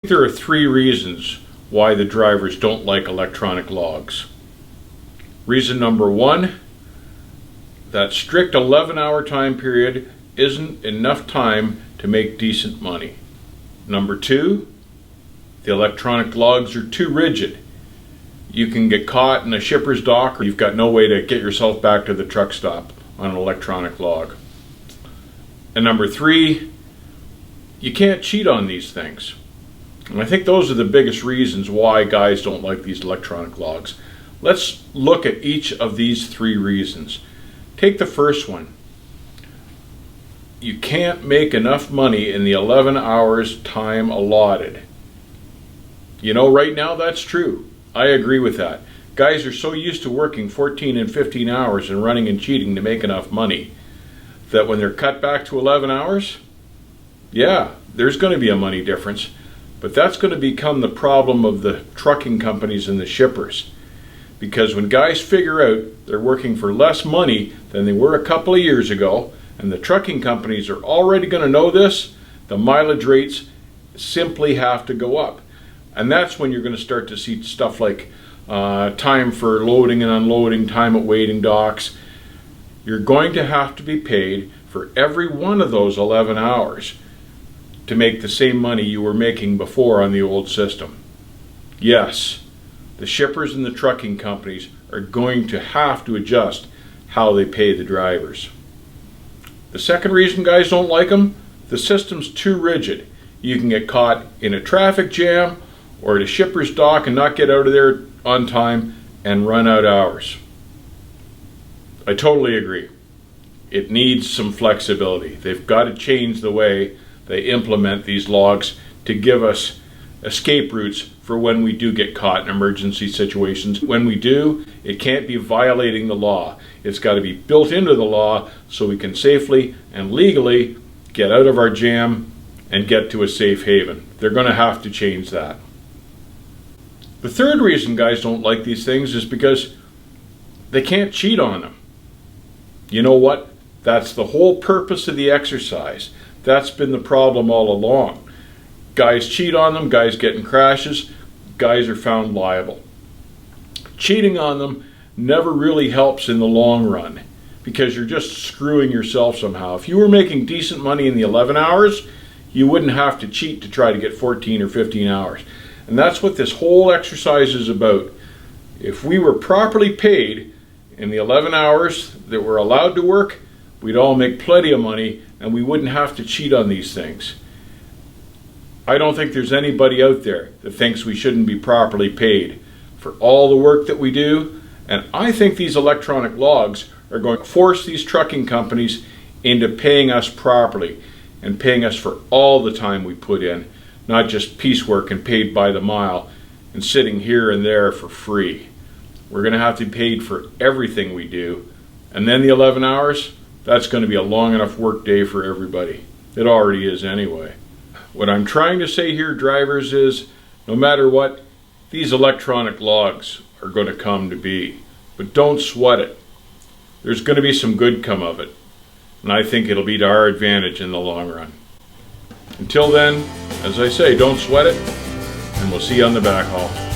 There are three reasons why the drivers don't like electronic logs. Reason number one, that strict 11-hour time period isn't enough time to make decent money. Number two, the electronic logs are too rigid. You can get caught in a shipper's dock, or you've got no way to get yourself back to the truck stop on an electronic log. And number three, you can't cheat on these things. And I think those are the biggest reasons why guys don't like these electronic logs. Let's look at each of these three reasons. Take the first one. You can't make enough money in the 11 hours time allotted. You know, right now that's true. I agree with that. Guys are so used to working 14 and 15 hours and running and cheating to make enough money that when they're cut back to 11 hours, yeah, there's going to be a money difference. But that's going to become the problem of the trucking companies and the shippers. Because when guys figure out they're working for less money than they were a couple of years ago, and the trucking companies are already going to know this, the mileage rates simply have to go up. And that's when you're going to start to see stuff like time for loading and unloading, time at waiting docks. You're going to have to be paid for every one of those 11 hours to make the same money you were making before on the old system. Yes, the shippers and the trucking companies are going to have to adjust how they pay the drivers. The second reason guys don't like them, the system's too rigid. You can get caught in a traffic jam or at a shipper's dock and not get out of there on time and run out hours. I totally agree. It needs some flexibility. They've got to change the way they implement these logs to give us escape routes for when we do get caught in emergency situations. When we do, it can't be violating the law. It's got to be built into the law so we can safely and legally get out of our jam and get to a safe haven. They're going to have to change that. The third reason guys don't like these things is because they can't cheat on them. You know what? That's the whole purpose of the exercise. That's been the problem all along. Guys cheat on them, guys get in crashes, guys are found liable. Cheating on them never really helps in the long run because you're just screwing yourself somehow. If you were making decent money in the 11 hours, you wouldn't have to cheat to try to get 14 or 15 hours. And that's what this whole exercise is about. If we were properly paid in the 11 hours that we're allowed to work, we'd all make plenty of money and we wouldn't have to cheat on these things. I don't think there's anybody out there that thinks we shouldn't be properly paid for all the work that we do. And I think these electronic logs are going to force these trucking companies into paying us properly and paying us for all the time we put in, not just piecework and paid by the mile and sitting here and there for free. We're going to have to be paid for everything we do. And then the 11 hours, that's going to be a long enough work day for everybody. It already is anyway. What I'm trying to say here, drivers, is no matter what, these electronic logs are going to come to be. But don't sweat it. There's going to be some good come of it. And I think it'll be to our advantage in the long run. Until then, as I say, don't sweat it, and we'll see you on the backhaul.